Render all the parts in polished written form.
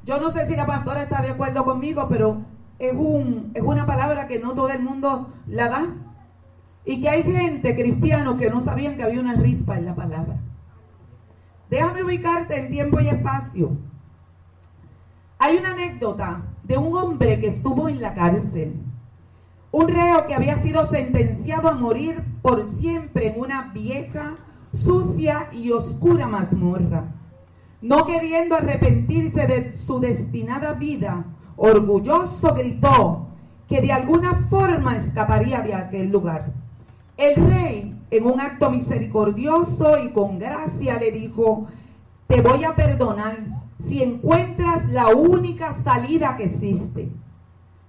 Yo no sé si la pastora está de acuerdo conmigo, pero es una palabra que no todo el mundo la da. Y que hay gente, cristianos, que no sabían que había una rispa en la palabra. Déjame ubicarte en tiempo y espacio. Hay una anécdota de un hombre que estuvo en la cárcel. Un reo que había sido sentenciado a morir por siempre en una vieja, sucia y oscura mazmorra. No queriendo arrepentirse de su destinada vida, orgulloso gritó que de alguna forma escaparía de aquel lugar. El rey, en un acto misericordioso y con gracia, le dijo: te voy a perdonar si encuentras la única salida que existe.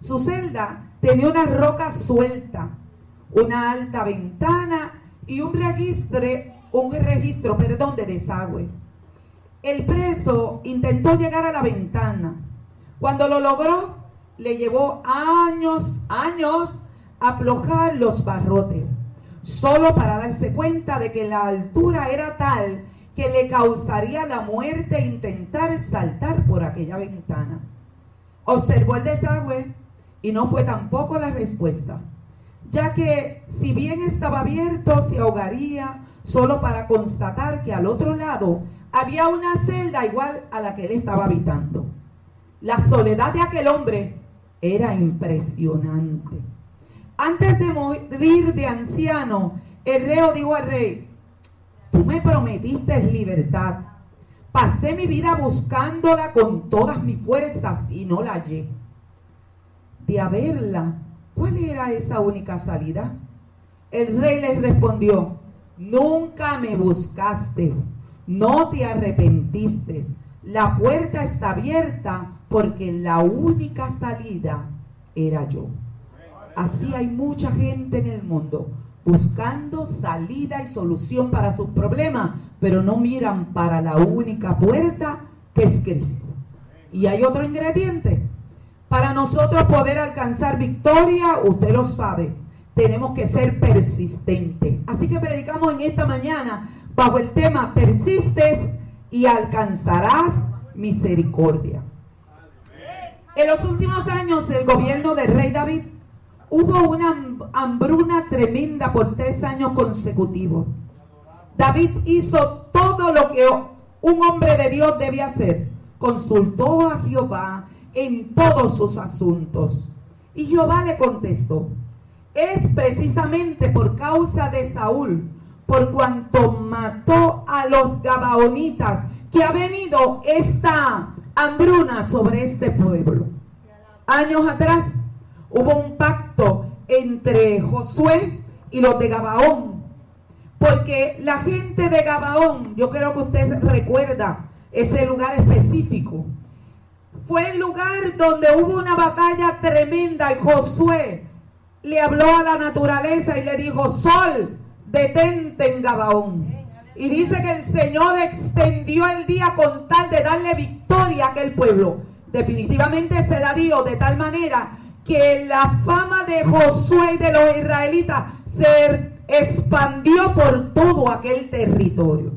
Su celda tenía una roca suelta, una alta ventana y un registro de desagüe. El preso intentó llegar a la ventana. Cuando lo logró, le llevó años aflojar los barrotes, solo para darse cuenta de que la altura era tal que le causaría la muerte intentar saltar por aquella ventana. Observó el desagüe y no fue tampoco la respuesta, ya que si bien estaba abierto, se ahogaría solo para constatar que al otro lado había una celda igual a la que él estaba habitando. La soledad de aquel hombre era impresionante. Antes de morir de anciano, el reo dijo al rey: tú me prometiste libertad. Pasé mi vida buscándola con todas mis fuerzas y no la hallé. De haberla, ¿cuál era esa única salida? El rey les respondió: nunca me buscaste, no te arrepentiste. La puerta está abierta porque la única salida era yo. Así hay mucha gente en el mundo buscando salida y solución para sus problemas, pero no miran para la única puerta que es Cristo. Y hay otro ingrediente. Para nosotros poder alcanzar victoria, usted lo sabe, tenemos que ser persistentes. Así que predicamos en esta mañana bajo el tema: persistes y alcanzarás misericordia. En los últimos años del gobierno del rey David, hubo una hambruna tremenda por 3 años consecutivos. David hizo todo lo que un hombre de Dios debe hacer. Consultó a Jehová en todos sus asuntos. Y Jehová le contestó: es precisamente por causa de Saúl, por cuanto mató a los gabaonitas, que ha venido esta hambruna sobre este pueblo. Años atrás hubo un pacto entre Josué y los de Gabaón, porque la gente de Gabaón, yo creo que usted recuerda ese lugar específico, fue el lugar donde hubo una batalla tremenda, y Josué le habló a la naturaleza y le dijo: sol, detente en Gabaón. Y dice que el Señor extendió el día con tal de darle victoria a aquel pueblo. Definitivamente se la dio de tal manera que la fama de Josué y de los israelitas se expandió por todo aquel territorio.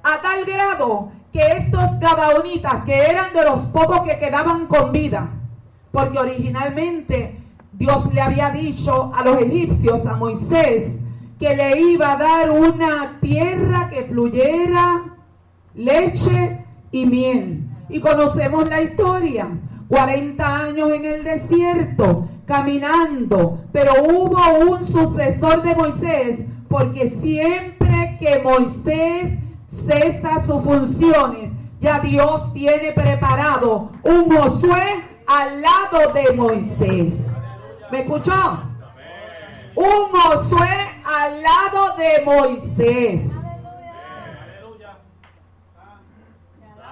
A tal grado que estos gabaonitas, que eran de los pocos que quedaban con vida, porque originalmente Dios le había dicho a los egipcios, a Moisés, que le iba a dar una tierra que fluyera leche y miel. Y conocemos la historia: 40 años en el desierto, caminando, pero hubo un sucesor de Moisés, porque siempre que Moisés cesa sus funciones, ya Dios tiene preparado un Josué al lado de Moisés. ¿Me escuchó? Un Josué al lado de Moisés.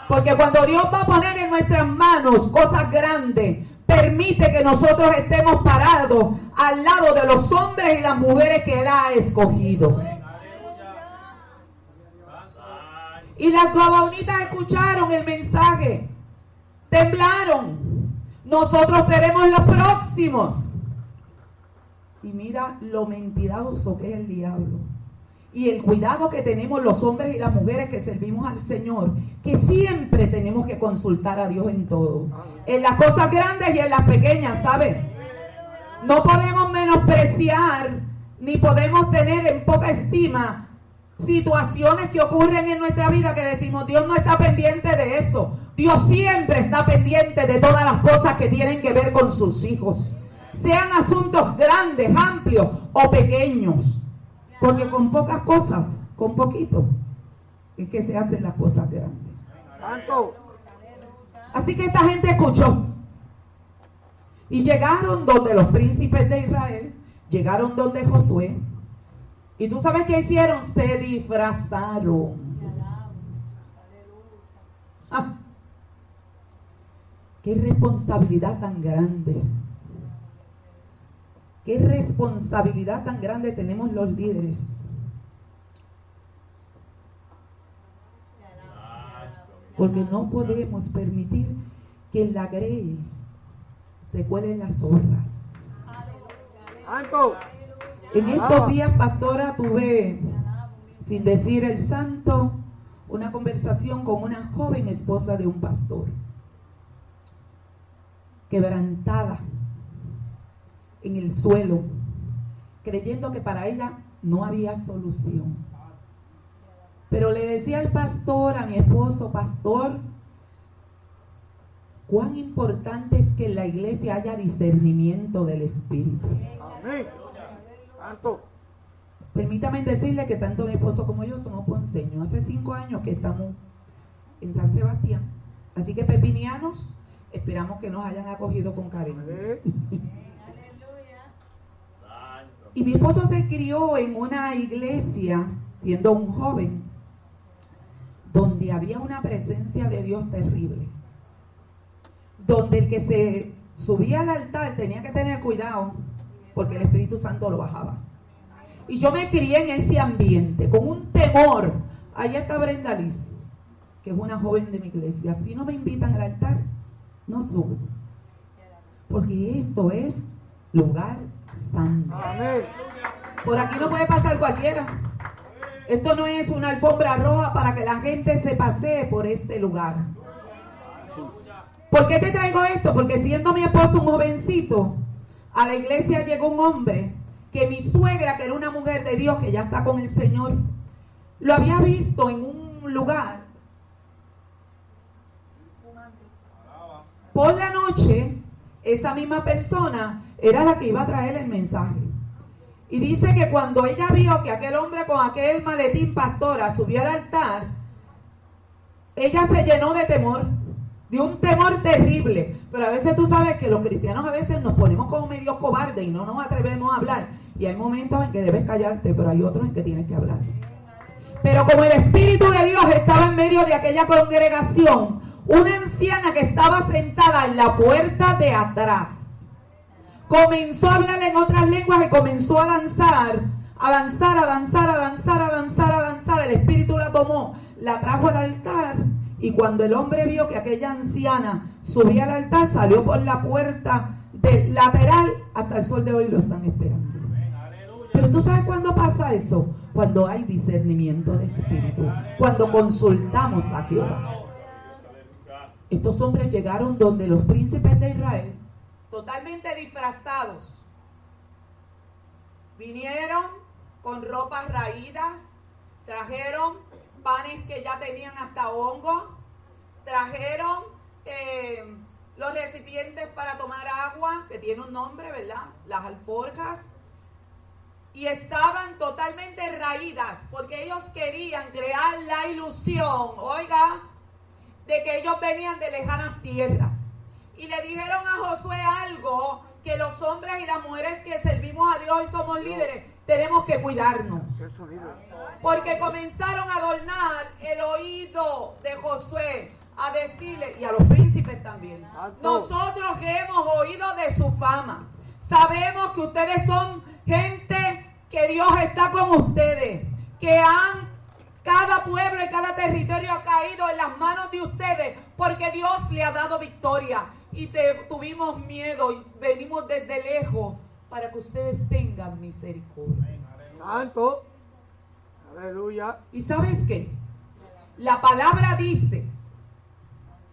Porque cuando Dios va a poner en nuestras manos cosas grandes, permite que nosotros estemos parados al lado de los hombres y las mujeres que Él ha escogido. Y las gabaonitas escucharon el mensaje, temblaron: nosotros seremos los próximos. Y mira lo mentiroso que es el diablo. y el cuidado que tenemos los hombres y las mujeres que servimos al Señor, que siempre tenemos que consultar a Dios en todo, en las cosas grandes y en las pequeñas, ¿sabes? No podemos menospreciar ni podemos tener en poca estima situaciones que ocurren en nuestra vida que decimos, Dios no está pendiente de eso. Dios siempre está pendiente de todas las cosas que tienen que ver con sus hijos, sean asuntos grandes, amplios o pequeños, porque con pocas cosas, con poquito, es que se hacen las cosas grandes. Así que esta gente escuchó y llegaron donde los príncipes de Israel, llegaron donde Josué, y tú sabes qué hicieron, se disfrazaron. Ah, qué responsabilidad tan grande. Qué responsabilidad tan grande tenemos los líderes. Porque no podemos permitir que en la grey se cuelen las zorras. En estos días, pastora, tuve, sin decir el santo, una conversación con una joven esposa de un pastor, quebrantada en el suelo, creyendo que para ella no había solución. Pero le decía al pastor, a mi esposo, pastor, cuán importante es que en la iglesia haya discernimiento del Espíritu. Amén. Permítame decirle que tanto mi esposo como yo somos ponceños. Hace 5 años que estamos en San Sebastián. Así que pepinianos, esperamos que nos hayan acogido con cariño. Y mi esposo se crió en una iglesia, siendo un joven, donde había una presencia de Dios terrible. Donde el que se subía al altar tenía que tener cuidado, porque el Espíritu Santo lo bajaba. Y yo me crié en ese ambiente, con un temor. Ahí está Brenda Liz, que es una joven de mi iglesia. Si no me invitan al altar, no subo. Porque esto es lugar santo. Por aquí no puede pasar cualquiera. Esto no es una alfombra roja para que la gente se pasee por este lugar. ¿Por qué te traigo esto? Porque siendo mi esposo un jovencito, a la iglesia llegó un hombre que mi suegra, que era una mujer de Dios que ya está con el Señor, lo había visto en un lugar. Por la noche, esa misma persona era la que iba a traer el mensaje. Y dice que cuando ella vio que aquel hombre con aquel maletín pastora subió al altar, ella se llenó de temor, de un temor terrible. Pero a veces tú sabes que los cristianos a veces nos ponemos como medio cobardes y no nos atrevemos a hablar. Y hay momentos en que debes callarte, pero hay otros en que tienes que hablar. Pero como el Espíritu de Dios estaba en medio de aquella congregación, una anciana que estaba sentada en la puerta de atrás comenzó a hablar en otras lenguas y comenzó a danzar, el Espíritu la tomó, la trajo al altar, y cuando el hombre vio que aquella anciana subía al altar, salió por la puerta del lateral. Hasta el sol de hoy lo están esperando. Pero tú sabes cuándo pasa eso, cuando hay discernimiento de espíritu, cuando consultamos a Jehová. Estos hombres llegaron donde los príncipes de Israel, totalmente disfrazados, vinieron con ropas raídas, trajeron panes que ya tenían hasta hongo, trajeron los recipientes para tomar agua, que tiene un nombre, ¿verdad? Las alforjas, y estaban totalmente raídas, porque ellos querían crear la ilusión, oiga, de que ellos venían de lejanas tierras. Y le dijeron a Josué algo, que los hombres y las mujeres que servimos a Dios y somos líderes, tenemos que cuidarnos. Porque comenzaron a adornar el oído de Josué, a decirle, y a los príncipes también, nosotros que hemos oído de su fama, sabemos que ustedes son gente que Dios está con ustedes, que cada pueblo y cada territorio ha caído en las manos de ustedes, porque Dios le ha dado victoria. Y tuvimos miedo y venimos desde lejos para que ustedes tengan misericordia. Santo. Aleluya. ¿Y sabes qué? La palabra dice,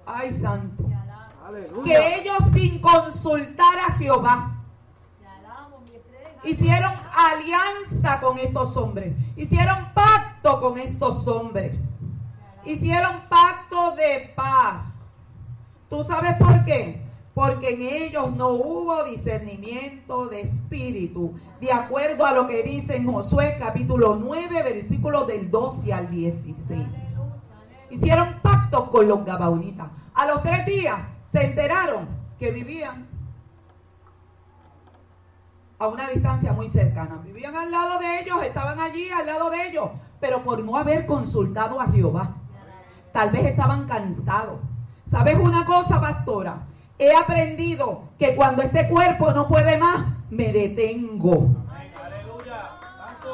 ay santo, Aleluya. que ellos sin consultar a Jehová hicieron alianza con estos hombres, hicieron pacto con estos hombres, hicieron pacto de paz. ¿Tú sabes por qué? Porque en ellos no hubo discernimiento de espíritu, de acuerdo a lo que dice en Josué capítulo 9, versículos del 12 al 16. Hicieron pactos con los gabaonitas. A los 3 días se enteraron que vivían a una distancia muy cercana. Vivían al lado de ellos, estaban allí al lado de ellos, pero por no haber consultado a Jehová. Tal vez estaban cansados. ¿Sabes una cosa, pastora? He aprendido que cuando este cuerpo no puede más, me detengo.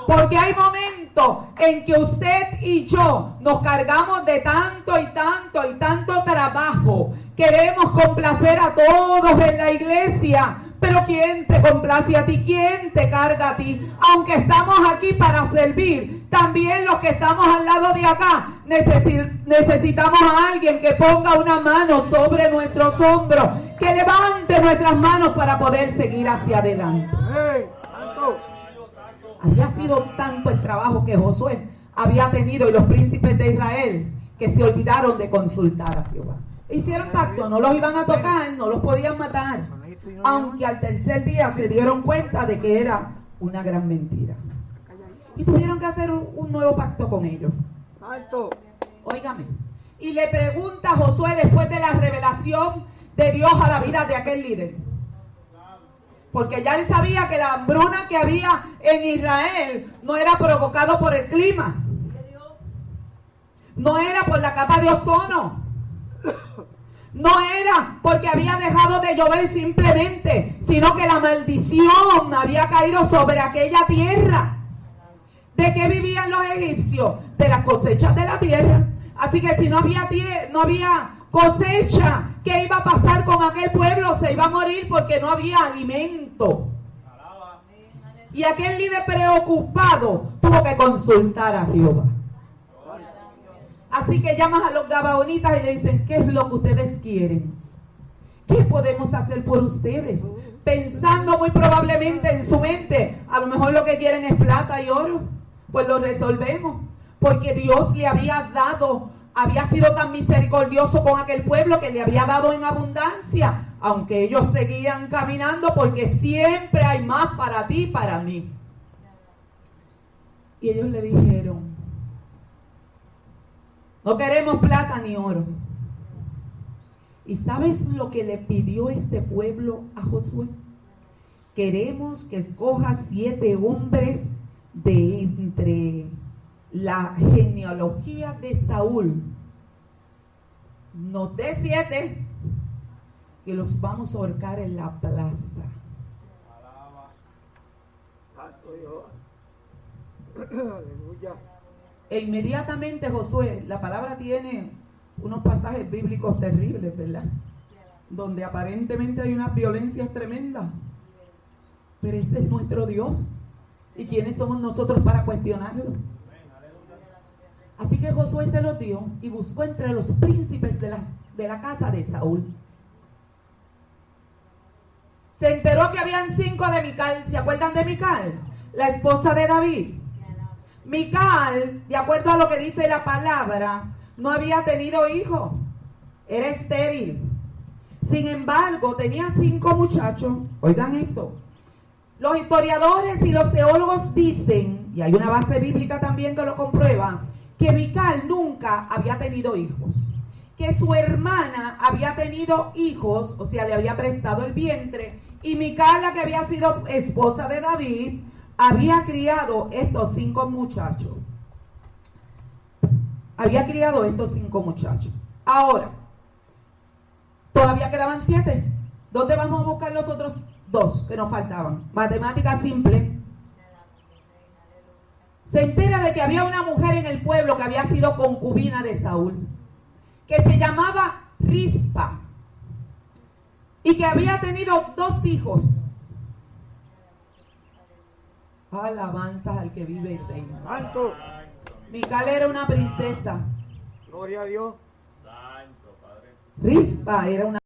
Porque hay momentos en que usted y yo nos cargamos de tanto y tanto y tanto trabajo. Queremos complacer a todos en la iglesia. Pero ¿quién te complace a ti? ¿Quién te carga a ti? Aunque estamos aquí para servir, también los que estamos al lado de acá necesitamos a alguien que ponga una mano sobre nuestros hombros, que levante nuestras manos para poder seguir hacia adelante. Había sido tanto el trabajo que Josué había tenido y los príncipes de Israel que se olvidaron de consultar a Jehová. Hicieron pacto, no los iban a tocar, no los podían matar. Aunque al tercer día se dieron cuenta de que era una gran mentira. Y tuvieron que hacer un nuevo pacto con ellos. Óigame. Y le pregunta a Josué después de la revelación de Dios a la vida de aquel líder. Porque ya él sabía que la hambruna que había en Israel no era provocado por el clima. No era por la capa de ozono. No era porque había dejado de llover simplemente, sino que la maldición había caído sobre aquella tierra. ¿De qué vivían los egipcios? De las cosechas de la tierra. Así que si no había cosecha, ¿qué iba a pasar con aquel pueblo? Se iba a morir porque no había alimento. Y aquel líder preocupado tuvo que consultar a Jehová. Así que llaman a los gabaonitas y le dicen, ¿qué es lo que ustedes quieren? ¿Qué podemos hacer por ustedes? Pensando muy probablemente en su mente, a lo mejor lo que quieren es plata y oro. Pues lo resolvemos. Porque Dios le había dado, había sido tan misericordioso con aquel pueblo que le había dado en abundancia. Aunque ellos seguían caminando, porque siempre hay más para ti y para mí. Y ellos le dijeron, no queremos plata ni oro. ¿Y sabes lo que le pidió este pueblo a Josué? Queremos que escojas 7 hombres de entre la genealogía de Saúl. Noté 7 que los vamos a ahorcar en la plaza. Aleluya. E inmediatamente Josué, la palabra tiene unos pasajes bíblicos terribles, ¿verdad? Donde aparentemente hay unas violencias tremendas. Pero este es nuestro Dios. ¿Y quiénes somos nosotros para cuestionarlo? Así que Josué se los dio y buscó entre los príncipes de la casa de Saúl. Se enteró que habían 5 de Mical. ¿Se acuerdan de Mical? La esposa de David. Mical, de acuerdo a lo que dice la palabra, no había tenido hijos. Era estéril. Sin embargo, tenía 5 muchachos. Oigan esto. Los historiadores y los teólogos dicen, y hay una base bíblica también que lo comprueba, que Mical nunca había tenido hijos. Que su hermana había tenido hijos, o sea, le había prestado el vientre, y Mical, la que había sido esposa de David, había criado estos 5 muchachos. Había criado estos 5 muchachos. Ahora, todavía quedaban 7. ¿Dónde vamos a buscar los otros 2 que nos faltaban? Matemática simple. Se entera de que había una mujer en el pueblo que había sido concubina de Saúl, que se llamaba Rispa, y que había tenido 2 hijos. Alabanzas al que vive el reino. Santo. Mical era una princesa. Gloria a Dios. Santo, Padre. Rispa era una